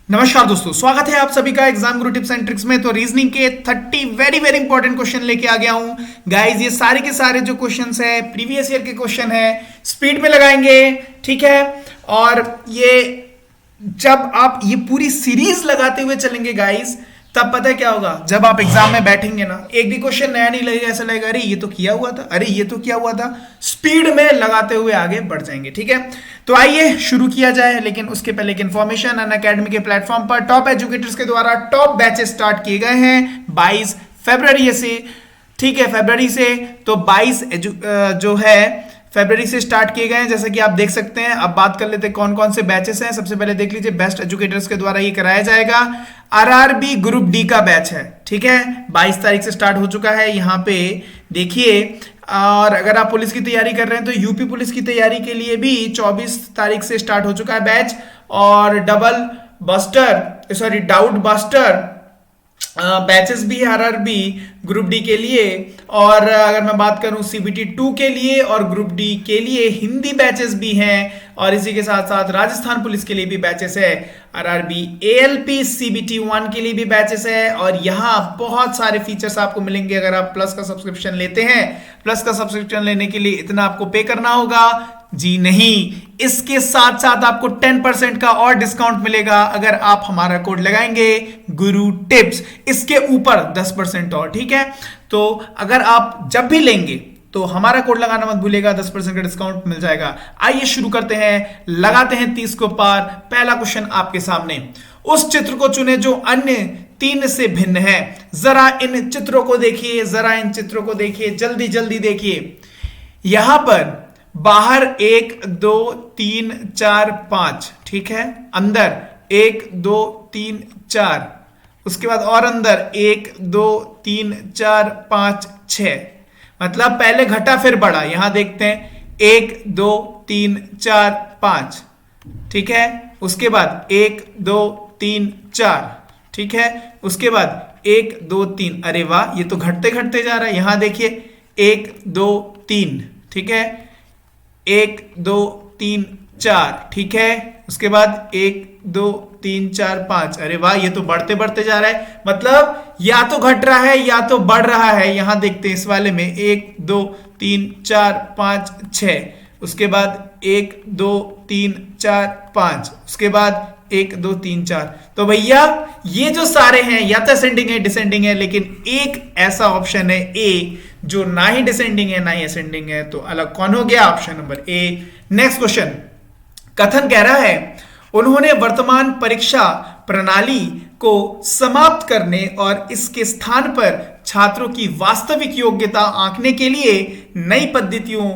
नमस्कार दोस्तों, स्वागत है आप सभी का exam Guru tips and tricks में। तो रीजनिंग के 30 वेरी वेरी इंपॉर्टेंट क्वेश्चन लेके आ गया हूं गाइस। ये सारे के सारे जो क्वेश्चंस है प्रीवियस ईयर के क्वेश्चन है, स्पीड में लगाएंगे, ठीक है। और ये जब आप ये पूरी सीरीज लगाते हुए चलेंगे गाइस, तब पता है क्या होगा। जब आप एग्जाम में बैठेंगे ना, एक भी क्वेश्चन नया नहीं लगेगा, ऐसा लगेगा अरे ये तो किया हुआ था, अरे ये तो किया हुआ था। स्पीड में लगाते हुए आगे बढ़ जाएंगे, ठीक है। तो आइए शुरू किया जाए, लेकिन उसके पहले एक इन्फॉर्मेशन। अनअकैडमी के प्लेटफॉर्म पर टॉप एजुकेटर्स के द्वारा टॉप बैचेस स्टार्ट किए गए हैं 22 फरवरी से, ठीक है, फरवरी से। तो 22 जो है फरवरी से स्टार्ट किए गए हैं, जैसा कि आप देख सकते हैं। अब बात कर लेते हैं कौन कौन से बैचेस हैं। सबसे पहले देख लीजिए, बेस्ट एजुकेटर्स के द्वारा ये कराया जाएगा। आरआरबी ग्रुप डी का बैच है, ठीक है, 22 तारीख से स्टार्ट हो चुका है, यहाँ पे देखिए। और अगर आप पुलिस की तैयारी कर रहे हैं तो यूपी पुलिस की तैयारी के लिए भी 24 तारीख से स्टार्ट हो चुका है बैच। और डाउट बस्टर बैचेस भी है आरआरबी ग्रुप डी के लिए। और अगर मैं बात करूं सीबीटी 2 के लिए और ग्रुप डी के लिए हिंदी बैचेस भी हैं। और इसी के साथ साथ राजस्थान पुलिस के लिए भी बैचेस है। आरआरबी एएलपी सीबीटी 1 के लिए भी बैचेस है। और यहाँ बहुत सारे फीचर्स आपको मिलेंगे अगर आप प्लस का सब्सक्रिप्शन लेते हैं। प्लस का सब्सक्रिप्शन लेने के लिए इतना आपको पे करना होगा जी नहीं, इसके साथ साथ आपको 10% का और डिस्काउंट मिलेगा अगर आप हमारा कोड लगाएंगे गुरु टिप्स, इसके ऊपर 10% और, ठीक है। तो अगर आप जब भी लेंगे तो हमारा कोड लगाना मत भूलिएगा, 10% का डिस्काउंट मिल जाएगा। आइए शुरू करते हैं, लगाते हैं 30 को पार। पहला क्वेश्चन आपके सामने, उस चित्र को चुने जो अन्य 3 से भिन्न है। जरा इन चित्रों को देखिए, जरा इन चित्रों को देखिए, जल्दी जल्दी देखिए। यहां पर बाहर 1 2 3 4 5, ठीक है, अंदर 1 2 3 4, उसके बाद और अंदर 1 2 3 4 5 6, मतलब पहले घटा फिर बढ़ा। यहां देखते हैं 1 2 3 4 5, ठीक है, उसके बाद 1 2 3 4, ठीक है, उसके बाद 1 2 3। अरे वाह, ये तो घटते घटते जा रहा है। यहां देखिए 1 2 3, ठीक है, 1 2 3 4, ठीक है, उसके बाद 1 2 3 4 5। अरे वाह, ये तो बढ़ते बढ़ते जा रहा है, मतलब या तो घट रहा है या तो बढ़ रहा है। यहां देखते हैं इस वाले में 1 2 3 4 5 6, उसके बाद 1 2 3 4 5, उसके बाद 1 2 3 4। तो भैया ये जो सारे हैं या तो असेंडिंग है डिसेंडिंग है, लेकिन एक ऐसा ऑप्शन है ए जो ना ही डिसेंडिंग है ना ही असेंडिंग है। तो अलग कौन हो गया? Option number A. Next question, कथन कह रहा है उन्होंने वर्तमान परीक्षा प्रणाली को समाप्त करने और इसके स्थान पर छात्रों की वास्तविक योग्यता आंकने के लिए नई पद्धतियों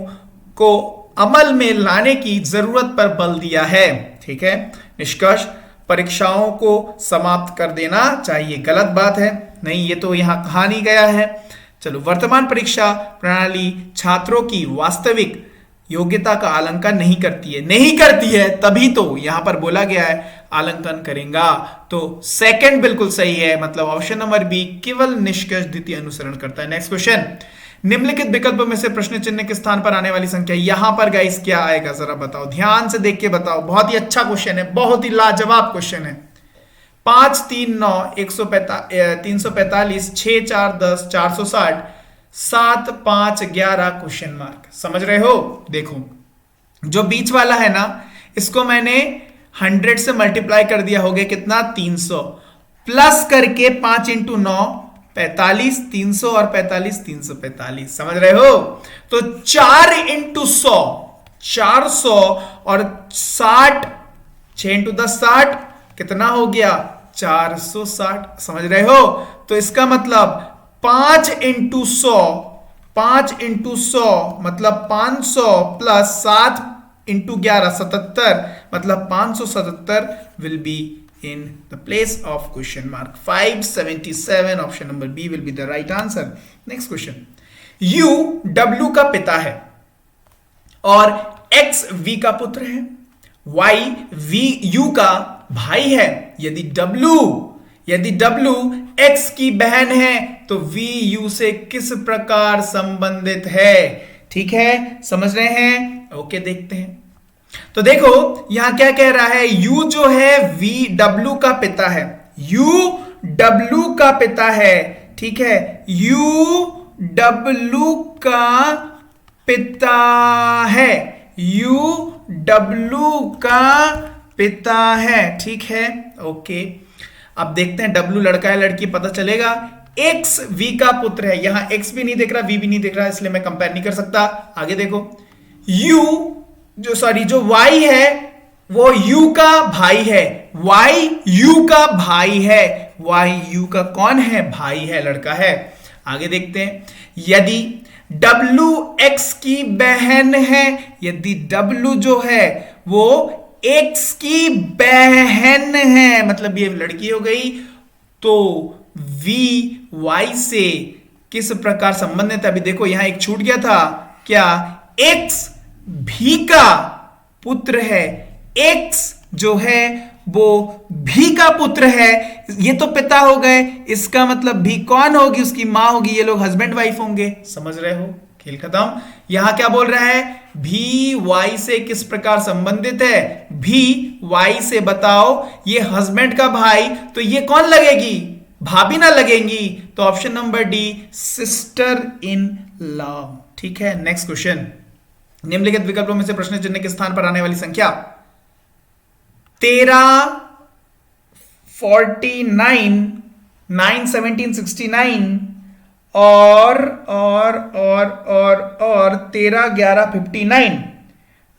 को अमल में लाने की जरूरत पर बल दिया है, ठीक है। निष्कर्ष, परीक्षाओं को समाप्त कर देना चाहिए, गलत बात है, नहीं, ये तो यहां कहा नहीं गया है। चलो, वर्तमान परीक्षा प्रणाली छात्रों की वास्तविक योग्यता का आकलन नहीं करती है, नहीं करती है, तभी तो यहां पर बोला गया है आकलन करेगा। तो सेकंड बिल्कुल सही है, मतलब ऑप्शन नंबर बी केवल निष्कर्ष द्वितीय अनुसरण करता है। नेक्स्ट क्वेश्चन, निम्नलिखित विकल्प में से प्रश्न चिन्ह के स्थान पर आने वाली संख्या, यहां पर गाइस क्या आएगा जरा बताओ, ध्यान से देख के बताओ। बहुत ही अच्छा क्वेश्चन है, बहुत ही लाजवाब क्वेश्चन है। 5 3 9 345 6 4 10 460 7 5 11 क्वेश्चन मार्क, समझ रहे हो? देखो जो बीच वाला है ना, इसको मैंने 100 से मल्टीप्लाई कर दिया, हो गया कितना? 300, प्लस करके 5 इंटू 9 45, 300 और 45 345, समझ रहे हो? तो 4 इंटू 100 400 और 60, 6 इंटू 10 60, कितना हो गया? 460, समझ रहे हो? तो इसका मतलब 5 इंटू 100 मतलब 500 प्लस 7 इंटू 11 77, मतलब 577 will be in the place of question mark 577. option number B will be the right answer. next question, U W का पिता है और X V का पुत्र है, Y V U का भाई है। यदि W X की बहन है तो V U से किस प्रकार संबंधित है? ठीक है, समझ रहे हैं? ओके, देखते हैं। तो देखो यहां क्या कह रहा है, यू जो है वी डब्ल्यू का पिता है, यू डब्ल्यू का पिता है, ठीक है, यू डब्ल्यू का पिता है, यू डब्ल्यू का पिता है, ठीक है, ओके। अब देखते हैं डब्ल्यू लड़का है लड़की पता चलेगा। एक्स वी का पुत्र है, यहां एक्स भी नहीं दिख रहा, वी भी नहीं दिख रहा, इसलिए मैं कंपेयर नहीं कर सकता। आगे देखो, यू जो वाई है वो यू का भाई है, वाई यू का भाई है, वाई यू का कौन है, भाई है, लड़का है। आगे देखते हैं, यदि डब्ल्यू एक्स की बहन है, यदि डब्ल्यू जो है वो एक्स की बहन है, मतलब ये लड़की हो गई, तो वी वाई से किस प्रकार संबंधित है। अभी देखो यहां एक छूट गया था, क्या एक्स भी का पुत्र है, एक्स जो है वो भी का पुत्र है, ये तो पिता हो गए, इसका मतलब भी कौन होगी, उसकी मां होगी, ये लोग हस्बैंड वाइफ होंगे, समझ रहे हो, खेल खत्म। यहां क्या बोल रहा है, भी वाई से किस प्रकार संबंधित है, भी वाई से बताओ, ये हस्बैंड का भाई, तो ये कौन लगेगी, भाभी ना लगेंगी, तो option number D sister in law, ठीक है। नेक्स्ट क्वेश्चन, निम्नलिखित विकल्पों में से प्रश्न चिन्ह के स्थान पर आने वाली संख्या 13, 49, 9, 17, 69 और 13, 11, 59।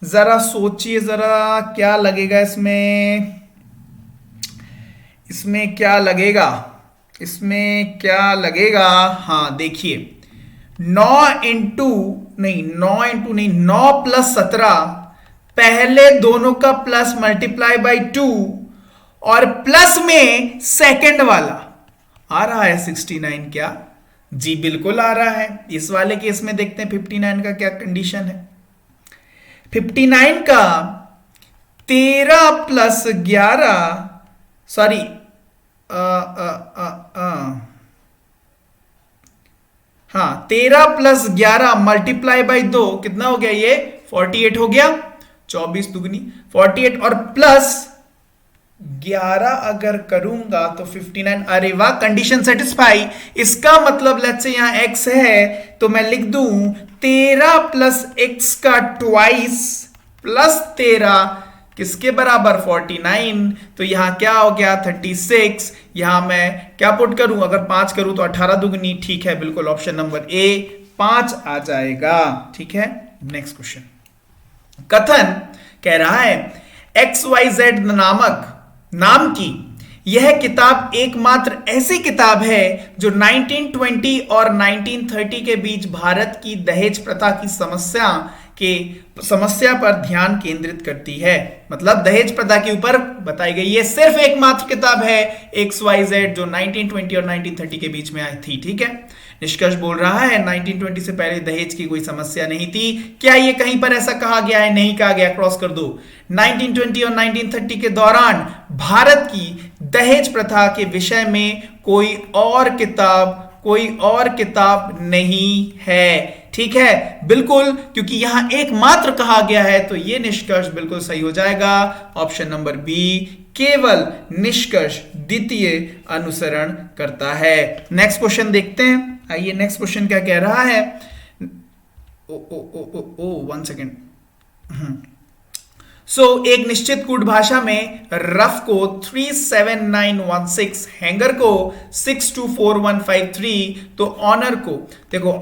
जरा सोचिए जरा क्या लगेगा इसमें, इसमें क्या लगेगा, इसमें क्या लगेगा। हाँ देखिए, 9 इंटू नहीं 9 प्लस 17, पहले दोनों का प्लस मल्टीप्लाई बाई 2 और प्लस में सेकंड वाला आ रहा है 69, क्या जी बिल्कुल आ रहा है। इस वाले केस में देखते हैं 59 का क्या कंडीशन है। 59 का 13 प्लस 11 सॉरी हाँ 13 प्लस 11 मल्टीप्लाई बाई 2 कितना हो गया, ये 48 हो गया, 24 दुगनी 48 और प्लस 11 अगर करूंगा तो 59। अरे वाह, कंडीशन सेटिस्फाई। इसका मतलब लेट्स से यहां x है तो मैं लिख दूं 13 प्लस x का ट्वाइस प्लस 13 किसके बराबर 49, तो यहां क्या हो गया 36। यहां मैं क्या पुट करूं, अगर 5 करूं तो 18 दुगनी, ठीक है, बिल्कुल ऑप्शन नंबर ए 5 आ जाएगा, ठीक है। नेक्स्ट क्वेश्चन, कथन कह रहा है XYZ नामक नाम की यह किताब एकमात्र ऐसी किताब है जो 1920 और 1930 के बीच भारत की दहेज प्रथा की समस्या पर ध्यान केंद्रित करती है। मतलब दहेज प्रथा के ऊपर बताई गई ये सिर्फ एकमात्र किताब है XYZ जो 1920 और 1930 के बीच में आई थी, ठीक है। निष्कर्ष बोल रहा है 1920 से पहले दहेज की कोई समस्या नहीं थी। क्या ये कहीं पर ऐसा कहा गया है, नहीं कहा गया, क्रॉस कर दो। 1920 और 1930 के दौरान भारत की दहेज प्रथा के विषय में कोई और किताब नहीं है, ठीक है, बिल्कुल, क्योंकि यहां एकमात्र कहा गया है, तो यह निष्कर्ष बिल्कुल सही हो जाएगा, ऑप्शन नंबर बी केवल निष्कर्ष द्वितीय अनुसरण करता है। नेक्स्ट क्वेश्चन देखते हैं, आइए नेक्स्ट क्वेश्चन क्या कह रहा है। One second. एक निश्चित कूट भाषा में रफ को 37916, हैंगर को 624153, तो ऑनर को देखो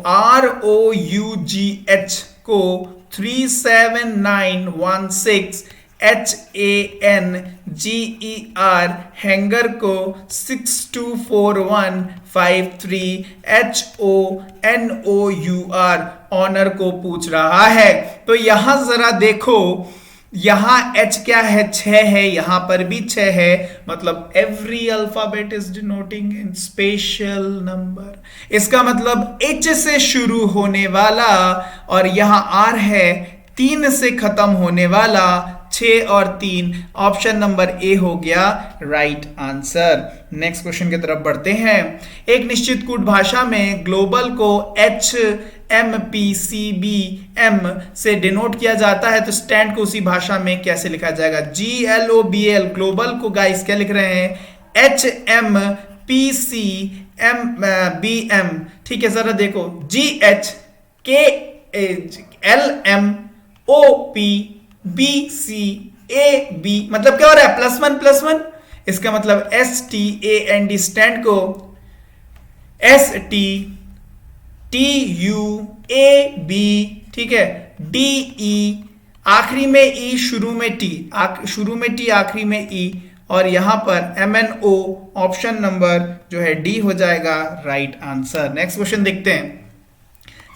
ROUGH को 37916, HANGER हैंगर को 624153, HONOUR ऑनर को पूछ रहा है। तो यहां जरा देखो, यहां H क्या है, 6 है, यहां पर भी 6 है, मतलब every alphabet is denoting in special number. इसका मतलब H से शुरू होने वाला और यहां R है 3 से खत्म होने वाला, 6 और 3, ऑप्शन नंबर ए हो गया राइट आंसर। नेक्स्ट क्वेश्चन की तरफ बढ़ते हैं। एक निश्चित कूट भाषा में ग्लोबल को HMPCBM से डिनोट किया जाता है, तो स्टैंड को उसी भाषा में कैसे लिखा जाएगा? GLOBL, ग्लोबल को गाइस क्या लिख रहे हैं? HMPCBM, ठीक है, जरा देखो GHKLMOPBCAB, मतलब क्या हो रहा है? +1+1, इसका मतलब STAND, स्टैंड को STTUAB, ठीक है, DE, आखिरी में E, शुरू में T, आखिरी में E, और यहां पर MNO, ऑप्शन नंबर जो है डी हो जाएगा राइट आंसर। नेक्स्ट क्वेश्चन देखते हैं।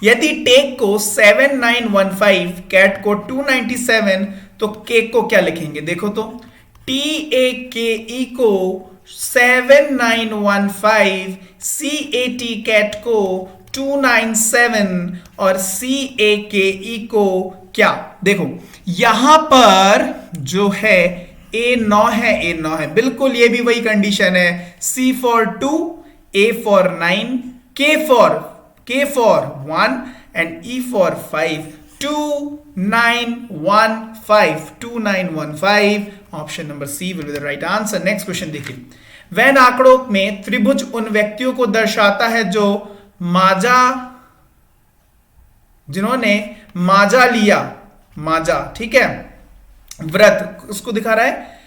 यदि टेक को 7915, कैट को 297, तो केक को क्या लिखेंगे? देखो तो TAKE को 7915, CAT कैट को 297 और CAKE को क्या? देखो यहां पर जो है A9 है, बिल्कुल ये भी वही कंडीशन है। C for 2, A for 9, K for 1 and E for 5, 2915, option number C will be the right answer. Next question देखिए। वैन आंकड़ों में त्रिभुज उन व्यक्तियों को दर्शाता है जिन्होंने माजा लिया, ठीक है, व्रत उसको दिखा रहा है,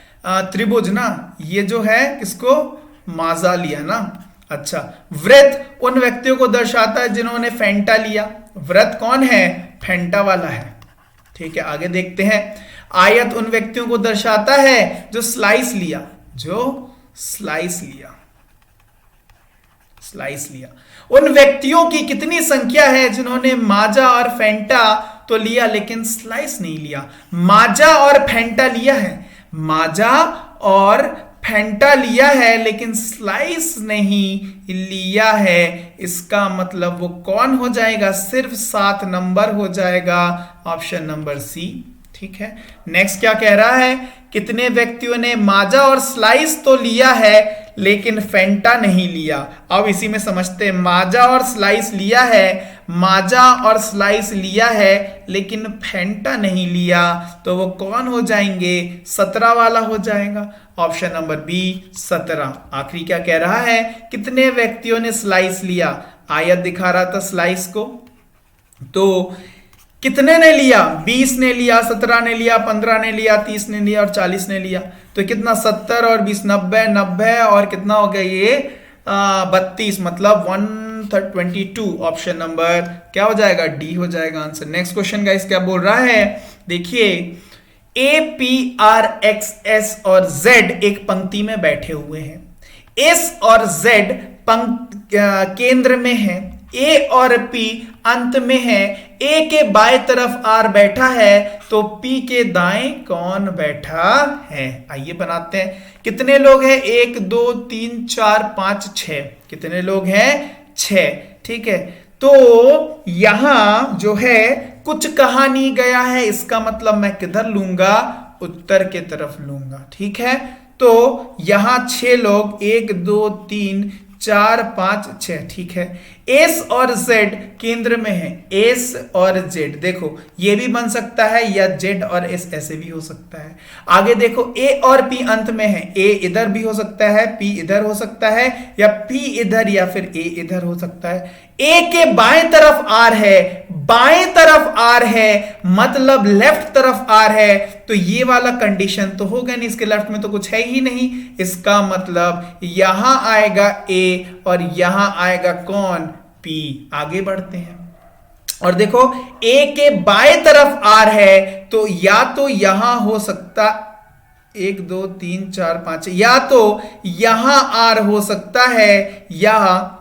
त्रिभुज ना, ये जो है किसको? माजा लिया ना। अच्छा, व्रत उन व्यक्तियों को दर्शाता है जिन्होंने फेंटा लिया। व्रत कौन है? फेंटा वाला है, ठीक है। आगे देखते हैं। आयत उन व्यक्तियों को दर्शाता है जो स्लाइस लिया, उन व्यक्तियों की कितनी संख्या है जिन्होंने माजा और फेंटा तो लिया लेकिन स्लाइस नहीं लिया? माजा और फेंटा लिया है, माजा और फेंटा लिया है लेकिन स्लाइस नहीं लिया है, इसका मतलब वो कौन हो जाएगा? सिर्फ 7 नंबर हो जाएगा, ऑप्शन नंबर सी, ठीक है। नेक्स्ट क्या कह रहा है? कितने व्यक्तियों ने माजा और स्लाइस तो लिया है लेकिन फेंटा नहीं लिया? अब इसी में समझते हैं। माजा और स्लाइस लिया है लेकिन फेंटा नहीं लिया, तो वो कौन हो जाएंगे? 17 वाला हो जाएगा, ऑप्शन नंबर बी 17। आखिरी क्या कह रहा है? कितने व्यक्तियों ने स्लाइस लिया? आयत दिखा रहा था स्लाइस को, तो कितने ने लिया? 20 ने लिया, 17 ने लिया, 15 ने लिया, 30 ने लिया और 40 ने लिया। तो कितना? 70 और 20 90 और कितना हो गया ये? 32, मतलब 122, ऑप्शन नंबर क्या हो जाएगा? डी हो जाएगा आंसर। नेक्स्ट क्वेश्चन गाइस क्या बोल रहा है? देखिए, A, P, R, X, S और Z एक पंक्ति में बैठे हुए हैं। S और Z केंद्र में है, A और P अंत में है। A के बाएं तरफ R बैठा है, तो P के दाएं कौन बैठा है? आइए बनाते हैं। कितने लोग हैं? 1 2 3 4 5 6। कितने लोग हैं? 6, ठीक है। तो यहां जो है कुछ कहा नहीं गया है, इसका मतलब मैं किधर लूंगा? उत्तर के तरफ लूंगा, ठीक है। तो यहां 6 लोग, 1 2 3 4 5 6, ठीक है। एस और जेड केंद्र में है, एस और जेड, देखो ये भी बन सकता है या जेड और एस ऐसे भी हो सकता है। आगे देखो, ए और पी अंत में है, ए इधर भी हो सकता है, पी इधर हो सकता है, या पी इधर या फिर ए इधर हो सकता है। ए के बाएं तरफ आर है, बाएं तरफ आर है मतलब लेफ्ट तरफ आर है, तो ये वाला कंडीशन तो होगा नहीं, इसके लेफ्ट में तो कुछ है ही नहीं। इसका मतलब यहां आएगा ए और यहां आएगा कौन? पी। आगे बढ़ते हैं और देखो, ए के बाएं तरफ आर है, तो या तो यहां हो सकता 1 2 3 4 5, या तो यहां आर हो सकता है, या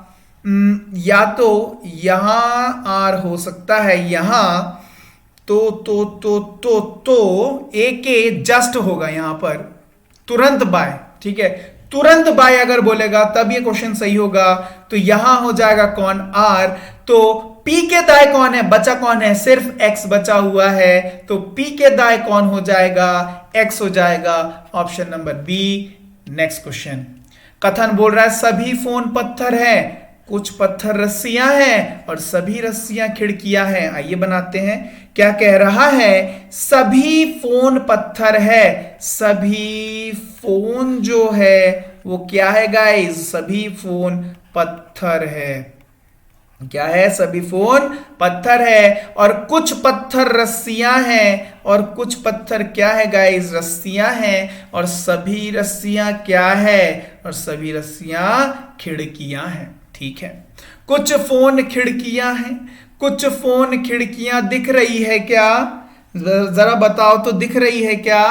तो यहां आर हो सकता है, यहां तो ए के जस्ट होगा यहां पर, तुरंत बाय, ठीक है। तुरंत बाय अगर बोलेगा तब ये क्वेश्चन सही होगा, तो यहां हो जाएगा कौन? आर। तो P के दाएं कौन है, बचा कौन है, सिर्फ X बचा हुआ है, तो P के दाएं कौन हो जाएगा, X हो जाएगा, option number B. Next question, कथन बोल रहा है सभी फोन पत्थर है, कुछ पत्थर रस्सियां हैं और सभी रस्सियां खिड़कियां हैं। आइए बनाते हैं, क्या कह रहा है, सभी फोन पत्थर है, सभी फोन जो है वो क्या है गाइस, सभी फोन पत्थर है, क्या है, सभी फोन पत्थर है, और कुछ पत्थर रस्सियां हैं, और कुछ पत्थर क्या है गाइस, रस्सियां हैं, और सभी रस्सियां क्या है, और सभी रस्सियां खिड़कियां हैं। ठीक है, कुछ फोन खिड़कियां हैं, कुछ फोन खिड़कियां दिख रही है क्या, जरा बताओ तो दिख रही है क्या,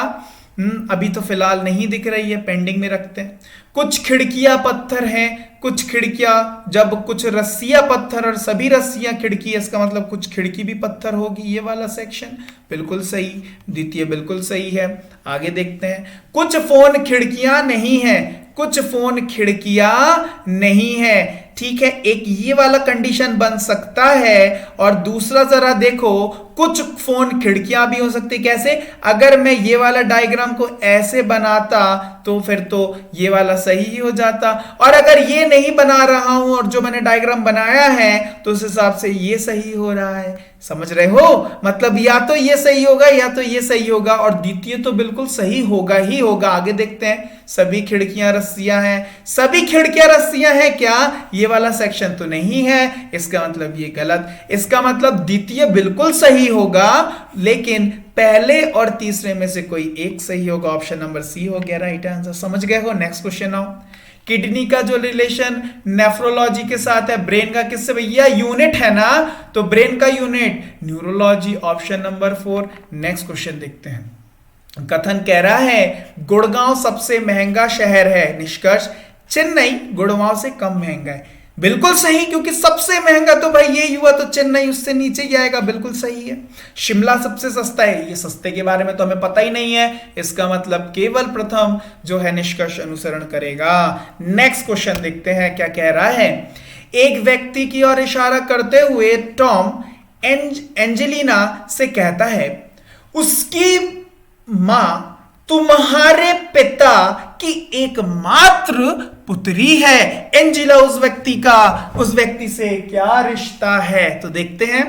अभी तो फिलहाल नहीं दिख रही है, पेंडिंग में रखते हैं। कुछ खिड़कियां पत्थर हैं, कुछ खिड़कियां, जब कुछ रस्सियां पत्थर और सभी रस्सियां खिड़की, इसका मतलब कुछ खिड़की भी पत्थर होगी, ये वाला सेक्शन बिल्कुल सही, द्वितीय बिल्कुल सही है। आगे देखते हैं, कुछ फोन खिड़कियां नहीं है, कुछ फोन खिड़कियां नहीं है, ठीक है, एक ये वाला कंडीशन बन सकता है, और दूसरा जरा देखो, कुछ फोन खिड़कियां भी हो सकती, कैसे, अगर मैं ये वाला डायग्राम को ऐसे बनाता तो फिर तो ये वाला सही ही हो जाता, और अगर ये नहीं बना रहा हूं और जो मैंने डायग्राम बनाया है तो उस हिसाब से ये सही हो रहा है, समझ रहे हो, मतलब या तो ये सही होगा या तो ये सही होगा, और द्वितीय तो बिल्कुल सही होगा ही होगा। आगे देखते हैं, सभी खिड़कियां रस्सियां हैं, सभी खिड़कियां रस्सियां हैं क्या, ये वाला सेक्शन तो नहीं है, इसका मतलब ये गलत, इसका मतलब द्वितीय बिल्कुल सही होगा, लेकिन पहले और तीसरे में से कोई एक सही होगा, ऑप्शन नंबर सी हो गया राइट आंसर। समझ गए हो। नेक्स्ट क्वेश्चन आओ, किडनी का जो रिलेशन नेफ्रोलॉजी के साथ है, ब्रेन का किससे, भैया यूनिट है ना, तो ब्रेन का unit neurology, option number 4। Next question देखते हैं, कथन कह रहा है गुड़गांव सबसे महंगा शहर है, निष्कर्ष चेन्नई गुड़गांव से कम महंगा है। बिल्कुल सही, क्योंकि सबसे महंगा तो भाई ये हुआ, तो चेन्नई उससे नीचे ही आएगा, बिल्कुल सही है। शिमला सबसे सस्ता है, ये सस्ते के बारे में तो हमें पता ही नहीं है, इसका मतलब केवल प्रथम जो है निष्कर्ष अनुसरण करेगा। नेक्स्ट क्वेश्चन देखते हैं, क्या कह रहा है, एक व्यक्ति की ओर इशारा करते हुए टॉम एंजेलिना से कहता है उसकी मां तुम्हारे पिता की एकमात्र पुत्री है। एंजेला उस व्यक्ति से क्या रिश्ता है, तो देखते हैं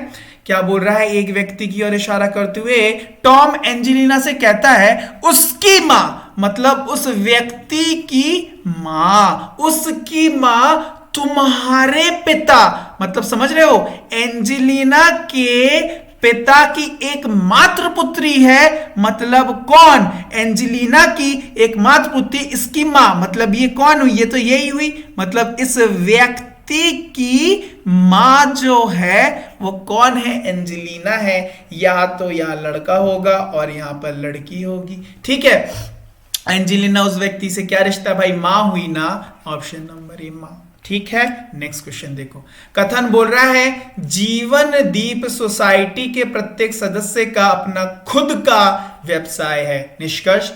क्या बोल रहा है। एक व्यक्ति की ओर इशारा करते हुए टॉम एंजेलिना से कहता है उसकी मां, मतलब उस व्यक्ति की मां, उसकी मां तुम्हारे पिता, मतलब समझ रहे हो, एंजेलिना के पिता की एकमात्र पुत्री है, मतलब कौन, एंजेलिना की एकमात्र पुत्री, इसकी मां, मतलब ये कौन हुई, ये तो यही हुई, मतलब इस व्यक्ति की मां जो है वो कौन है, एंजेलिना है। या तो यहां लड़का होगा और यहां पर लड़की होगी, ठीक है। एंजेलिना उस व्यक्ति से क्या रिश्ता भाई, मां हुई ना, ऑप्शन नंबर ए मां, ठीक है। नेक्स्ट क्वेश्चन देखो, कथन बोल रहा है जीवन दीप सोसाइटी के प्रत्येक सदस्य का अपना खुद का व्यवसाय है, निष्कर्ष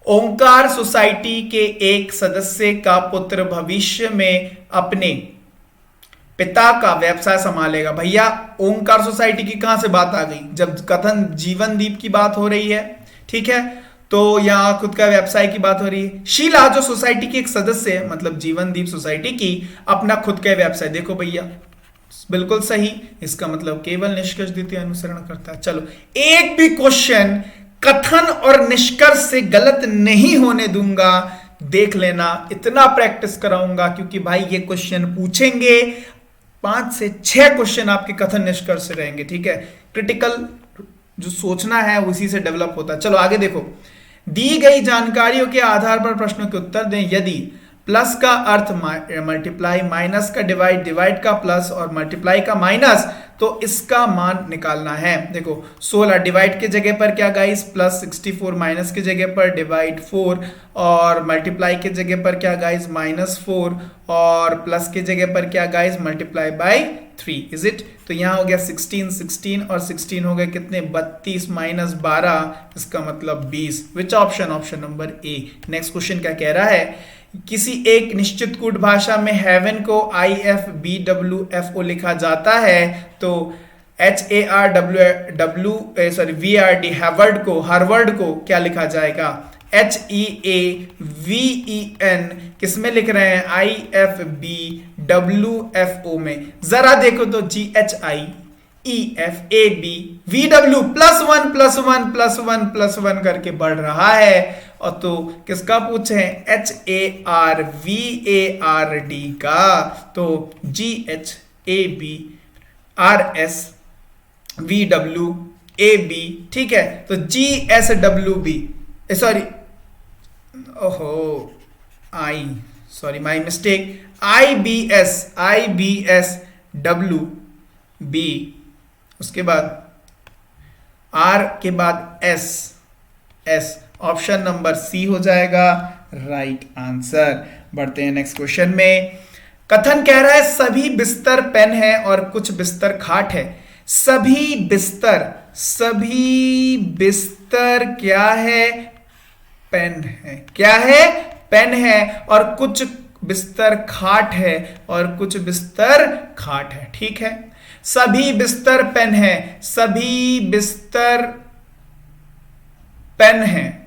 ओंकार सोसाइटी के एक सदस्य का पुत्र भविष्य में अपने पिता का व्यवसाय संभालेगा। भैया ओंकार सोसाइटी की कहां से बात आ गई, जब कथन जीवन दीप की बात हो रही है, ठीक है, तो यहां खुद का व्यवसाय की बात हो रही है। शीला जो सोसाइटी की एक सदस्य है, मतलब जीवन दीप सोसाइटी की अपना खुद का व्यवसाय, देखो भैया बिल्कुल सही, इसका मतलब केवल निष्कर्ष द्वितीय अनुसरण करता है। चलो एक भी क्वेश्चन कथन और निष्कर्ष से गलत नहीं होने दूंगा, देख लेना, इतना प्रैक्टिस कराऊंगा, क्योंकि भाई ये क्वेश्चन पूछेंगे, 5 से 6 क्वेश्चन आपके कथन निष्कर्ष से रहेंगे, ठीक है। क्रिटिकल जो सोचना है उसी से डेवलप होता है। चलो आगे देखो, दी गई जानकारियों के आधार पर प्रश्नों के उत्तर दें। यदि प्लस का अर्थ मल्टीप्लाई, माइनस का डिवाइड, डिवाइड का प्लस और मल्टीप्लाई का माइनस, तो इसका मान निकालना है। देखो 16 डिवाइड के जगह पर क्या गाइस प्लस 64, माइनस के जगह पर डिवाइड 4 और मल्टीप्लाई के जगह पर क्या गाइस -4 और प्लस के जगह पर क्या guys multiply by 3, is it. तो यहां हो गया 16, 16 और 16 हो गए कितने 32 माइनस 12, इसका मतलब 20। Which option, option number A. Next question क्या कह रहा है, किसी एक निश्चित कूट भाषा में हेवन को IFBWFO लिखा जाता है तो HARWD हार्वर्ड को क्या लिखा जाएगा? HEAVEN किसमें लिख रहे हैं? IFBWFO में। जरा देखो तो GHIEFABVW +1 करके बढ़ रहा है। और तो किसका पूछे? HARVARD का। तो GHABRSVWAB, ठीक है। तो GSWB, सॉरी, ओहो माई मिस्टेक, IBSWB, उसके बाद R के बाद S ऑप्शन नंबर सी हो जाएगा राइट आंसर। बढ़ते हैं नेक्स्ट क्वेश्चन में। कथन कह रहा है सभी बिस्तर पेन है और कुछ बिस्तर खाट है। सभी बिस्तर क्या है? पेन है। क्या है? पेन है। और कुछ बिस्तर खाट है और कुछ बिस्तर खाट है, ठीक है। सभी बिस्तर पेन है, सभी बिस्तर पेन है।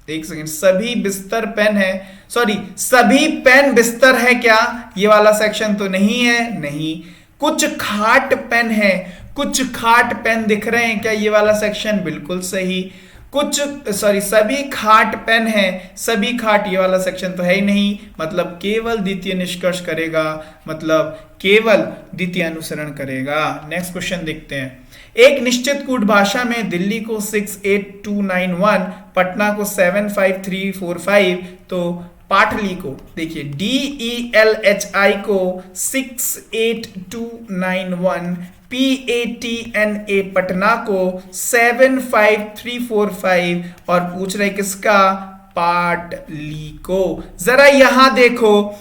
एक सेकेंड, सभी बिस्तर पेन है, सॉरी सभी पेन बिस्तर है क्या? ये वाला सेक्शन तो नहीं है, नहीं। कुछ खाट पेन है, कुछ खाट पेन दिख रहे हैं क्या? ये वाला सेक्शन बिल्कुल सही। सभी खाट पेन है, सभी खाट, ये वाला सेक्शन तो है ही नहीं, मतलब केवल द्वितीय निष्कर्ष करेगा, मतलब केवल द्वितीय अनुसरण करेगा। नेक्स्ट क्वेश्चन देखते हैं। एक निश्चित कूट भाषा में दिल्ली को 68291, पटना को 75345, तो पाटली को देखिए DELHI को 68291, PATNA पटना को 75345 और पूछ रहे किसका? पाटली को। जरा यहां देखो,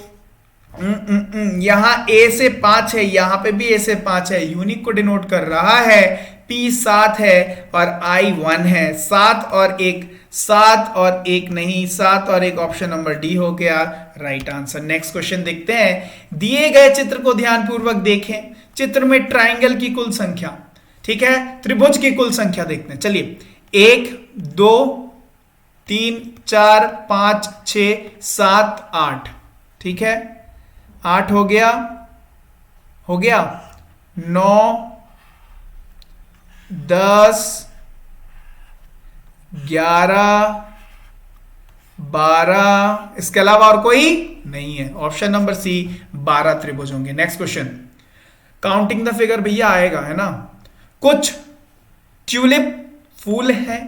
यहां A से 5 है, यहां पे भी A से 5 है, यूनिक को डिनोट कर रहा है। P 7 है और I 1 है। 7 और 1 नहीं, 7 और 1 ऑप्शन नंबर डी हो गया राइट आंसर। नेक्स्ट क्वेश्चन देखते हैं। दिए गए चित्र को ध्यानपूर्वक देखें। चित्र में ट्राइंगल की कुल संख्या, ठीक है, त्रिभुज की कुल संख्या देखते हैं। चलिए 1 2 3 4 5 6 7 8, ठीक है, 8 हो गया 9 10 11 12, इसके अलावा और कोई नहीं है। ऑप्शन नंबर सी 12 त्रिभुज होंगे। Next question, counting the figure भैया आएगा, है ना। कुछ ट्यूलिप फूल है,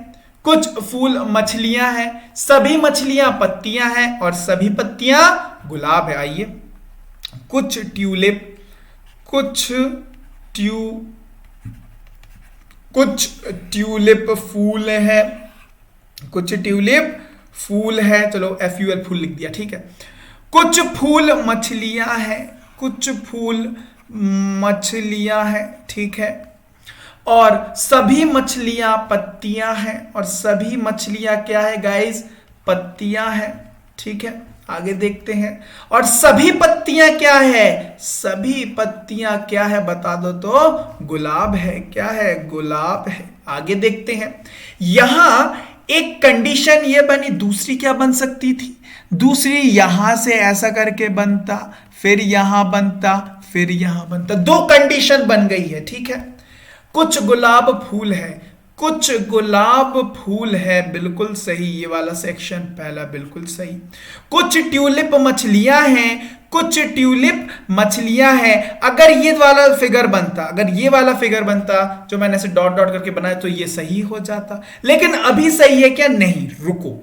कुछ फूल मछलियां हैं, सभी मछलियां पत्तियां हैं और सभी पत्तियां गुलाब है। आइए, कुछ ट्यूलिप फूल है, कुछ ट्यूलिप फूल है, चलो FUL फूल लिख दिया, ठीक है। कुछ फूल मछलियां हैं, कुछ फूल मछलियां हैं, ठीक है, और सभी मछलियां पत्तियां हैं और सभी मछलियां क्या है गाइस? पत्तियां हैं, ठीक है। आगे देखते हैं। और सभी पत्तियां क्या है? सभी पत्तियां क्या है बता दो तो? गुलाब है। क्या है? गुलाब है। आगे देखते हैं। यहां एक कंडीशन ये बनी, दूसरी क्या बन सकती थी? दूसरी यहां से ऐसा करके बनता, फिर यहां बनता, फिर यहां बनता, दो कंडीशन बन गई है, ठीक है। कुछ गुलाब फूल है, कुछ गुलाब फूल है, बिल्कुल सही, ये वाला सेक्शन पहला बिल्कुल सही। कुछ ट्यूलिप मछलियां हैं, कुछ ट्यूलिप मछलियां हैं। अगर ये वाला फिगर बनता, जो मैंने ऐसे डॉट डॉट करके बनाया, तो ये सही हो जाता। लेकिन अभी सही है क्या? नहीं, रुको,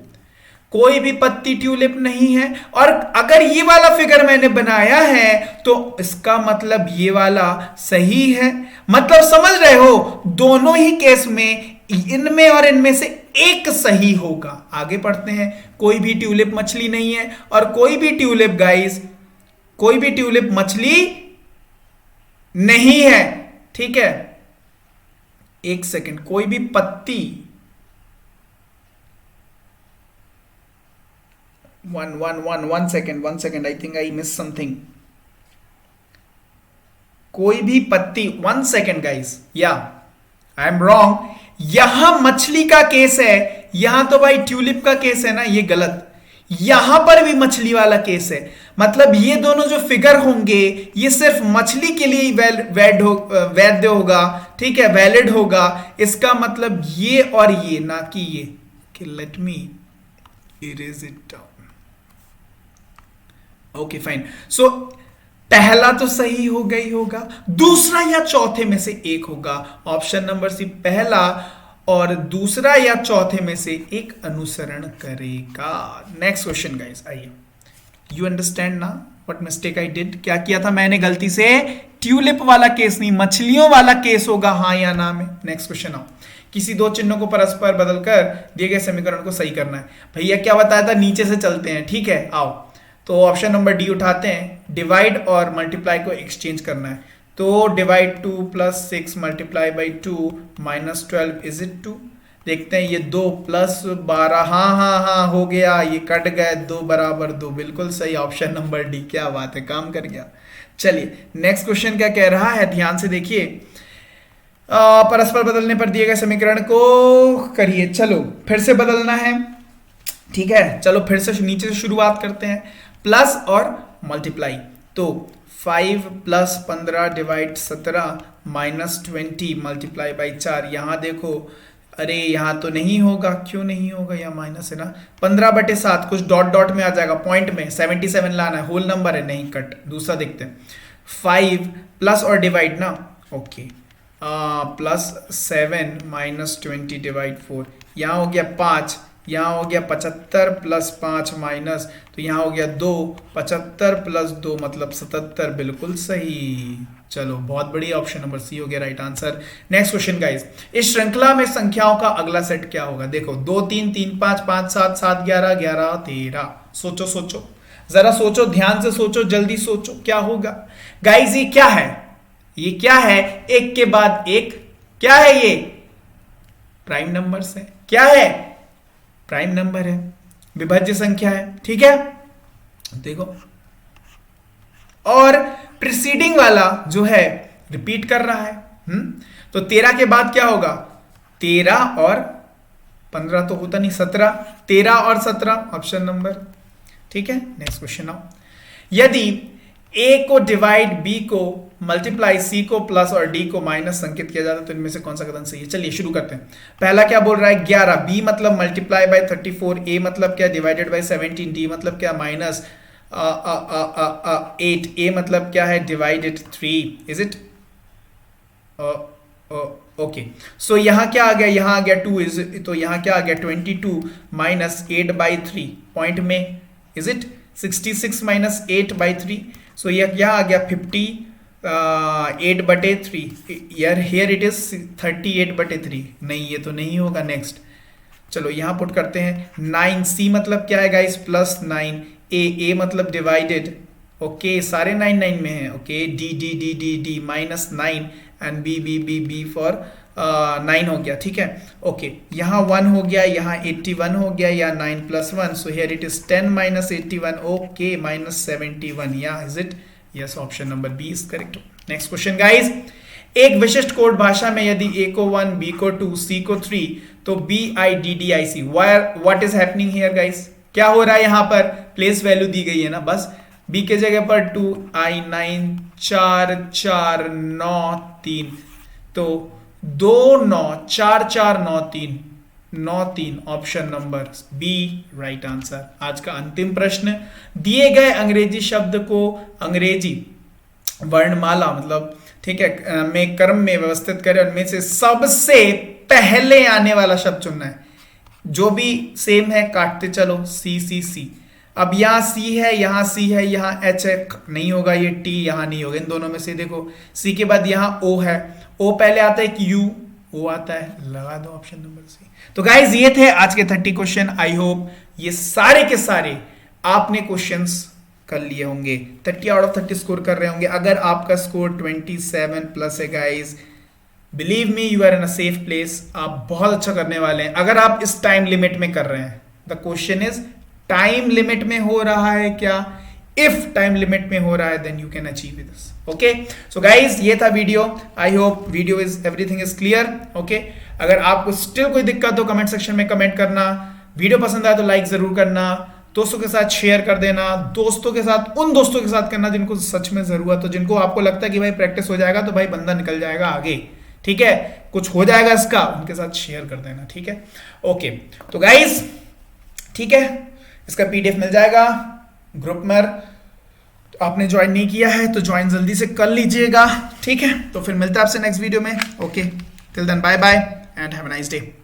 कोई भी पत्ती ट्यूलिप नहीं है। और अगर ये वाला फिगर मैंने बनाया है तो इसका मतलब ये वाला सही है। मतलब समझ रहे हो, दोनों ही केस में इनमें और इनमें से एक सही होगा। आगे पढ़ते हैं। कोई भी ट्यूलिप मछली नहीं है और कोई भी ट्यूलिप गाइस, कोई भी ट्यूलिप मछली नहीं है, ठीक है। एक सेकंड, कोई भी पत्ती one second, I think I miss something. कोई भी पत्ती, वन सेकेंड गाइस, या आई एम रॉन्ग। यहां मछली का केस है, यहां तो भाई ट्यूलिप का केस है ना, ये गलत। यहां पर भी मछली वाला केस है, मतलब ये दोनों जो फिगर होंगे ये सिर्फ मछली के लिए ही वैध होगा, ठीक है, वैलिड होगा। इसका मतलब ये और ये, ना कि ये। Let me erase it down. Okay fine. So पहला तो सही हो गई होगा, दूसरा या चौथे में से एक होगा। ऑप्शन नंबर सी पहला और दूसरा या चौथे में से एक अनुसरण करेगा। नेक्स्ट क्वेश्चन गाइस, आइए। यू अंडरस्टैंड ना व्हाट मिस्टेक आई डिड? क्या किया था मैंने गलती से? ट्यूलिप वाला केस नहीं, मछलियों वाला केस होगा, हाँ या ना में। नेक्स्ट क्वेश्चन आओ। किसी दो चिन्हों को परस्पर बदलकर दिए गए समीकरण को सही करना है। भैया क्या बताया था, नीचे से चलते हैं, ठीक है, आओ। तो ऑप्शन नंबर डी उठाते हैं, डिवाइड और मल्टीप्लाई को एक्सचेंज करना है। तो divide 2 plus 6 multiply by 2 minus 12 is it 2। देखते हैं, ये 2 प्लस 12, हाँ हो गया, ये कट गए, 2 बराबर 2, बिल्कुल सही, ऑप्शन नंबर डी। क्या बात है, काम कर गया। चलिए नेक्स्ट क्वेश्चन क्या कह रहा है, ध्यान से देखिए। परस्पर बदलने पर दिए गए समीकरण को करिए। चलो फिर से बदलना है, ठीक है, चलो फिर से नीचे से शुरुआत करते हैं। प्लस और मल्टीप्लाई, तो 5 plus 15 divide 17 minus 20 multiply by 4। यहां देखो, अरे यहां तो नहीं होगा, क्यों नहीं होगा, यहाँ माइनस है ना। 15/7 कुछ डॉट डॉट में आ जाएगा, पॉइंट में 77 लाना है, होल नंबर है, नहीं कट। दूसरा देखते हैं, 5 प्लस और डिवाइड ना, ओके, प्लस 7 माइनस 20 डिवाइड 4। यहाँ हो गया 5, यहाँ हो गया 75 प्लस 5 माइनस, तो यहाँ हो गया 2, 75 प्लस 2 मतलब 77, बिल्कुल सही। चलो बहुत बढ़िया, ऑप्शन नंबर सी हो गया right answer. Next question guys, इस श्रृंखला में संख्याओं का अगला सेट क्या होगा? देखो 2 3 3 5 5 7 7 11 11 13। सोचो सोचो, जरा सोचो, ध्यान से सोचो, जल्दी सोचो, क्या होगा गाइस? ये क्या है, ये क्या है? एक के बाद एक, क्या है ये? प्राइम नंबर्स है। क्या है? प्राइम नंबर है, विभाज्य संख्या है, ठीक है। देखो, और प्रीसीडिंग वाला जो है रिपीट कर रहा है। तो 13 के बाद क्या होगा? 13 और 15 तो होता नहीं, 17, 13 और 17 ऑप्शन नंबर, ठीक है। नेक्स्ट क्वेश्चन आओ। यदि ए को डिवाइड बी को मल्टीप्लाई सी को प्लस और डी को माइनस संकेत किया जाता है तो इनमें से कौन सा कथन सही है? चलिए शुरू करते हैं। पहला क्या बोल रहा है? 11, बी मतलब मल्टीप्लाई बाय 34, ए मतलब क्या? डिवाइडेड बाय 17, डी मतलब क्या? माइनस 8, ए मतलब क्या है? Divided 3, is it? ओके, सो यहां क्या आ गया? यहां आ गया 2, इज, तो यहां क्या आ गया? 22 माइनस 8/3 पॉइंट में, इज इट? 66 माइनस 8/3, सो यह क्या आ गया? 58/3। यार हियर इट इज 38/3, नहीं ये तो नहीं होगा। नेक्स्ट चलो यहां पुट करते हैं 9, सी मतलब क्या है गाइस? प्लस 9, ए मतलब डिवाइडेड, ओके, सारे 9 9 में है, okay, D D D D D minus 9 and B B B B for 9 हो गया, ठीक है। ओके, यहाँ 1 हो गया, यहाँ 81 हो गया, या 9 + 1, so here it is 10 minus 81, okay, minus 71, या is it? Yes, option number B is correct. Next question guys, एक विशिष्ट कोड भाषा में यदि ए को 1, बी को 2, सी को 3, तो BIDDIC, what is happening here guys? क्या हो रहा है यहाँ पर? प्लेस वैल्यू दी गई है ना, बस बी के जगह पर 2 I 9 4 4 9 3, तो 2 9 4 4 9 3 9 3, option number B right answer. आज का अंतिम प्रश्न, दिए गए अंग्रेजी शब्द को अंग्रेजी वर्णमाला मतलब, ठीक है, में क्रम में व्यवस्थित करें, उनमें से सबसे पहले आने वाला शब्द चुनना है। जो भी सेम है काटते चलो, सी सी सी। अब यहाँ सी है, यहाँ सी है, यहाँ एच है, नहीं होगा, ये टी यहाँ नहीं होगा। इन दोनों में से देखो, सी के बाद यहाँ ओ है, ओ पहले आता है कि यू, ओ आता है, लगा दो ऑप्शन नंबर सी। तो गाइज ये थे आज के 30 क्वेश्चन। आई होप ये सारे के सारे आपने क्वेश्चंस कर लिए होंगे, 30 आउट ऑफ 30 स्कोर कर रहे होंगे। अगर आपका स्कोर 27 प्लस है guys, believe me you are in a safe place, आप बहुत अच्छा करने वाले हैं। अगर आप इस टाइम लिमिट में कर रहे हैं, the question is time limit में हो रहा है क्या? इफ टाइम लिमिट में हो रहा है then you can achieve this. Okay, so guys ये था video. I hope video is everything is clear. Okay, अगर आपको स्टिल कोई दिक्कत हो कमेंट सेक्शन में कमेंट करना। वीडियो पसंद आया तो लाइक जरूर करना, दोस्तों के साथ शेयर कर देना, दोस्तों के साथ उन दोस्तों के साथ करना जिनको सच में जरूरत हो, जिनको आपको लगता है कि भाई प्रैक्टिस हो जाएगा तो भाई बंदा निकल जाएगा आगे, ठीक है, कुछ हो जाएगा इसका, उनके साथ शेयर कर देना, ठीक है। ओके, तो गाइज ठीक है, इसका पीडीएफ मिल जाएगा ग्रुप में। आपने ज्वाइन नहीं किया है तो ज्वाइन जल्दी से कर लीजिएगा, ठीक है। तो फिर मिलते हैं आपसे नेक्स्ट वीडियो में। Okay, till then bye bye and have a nice day.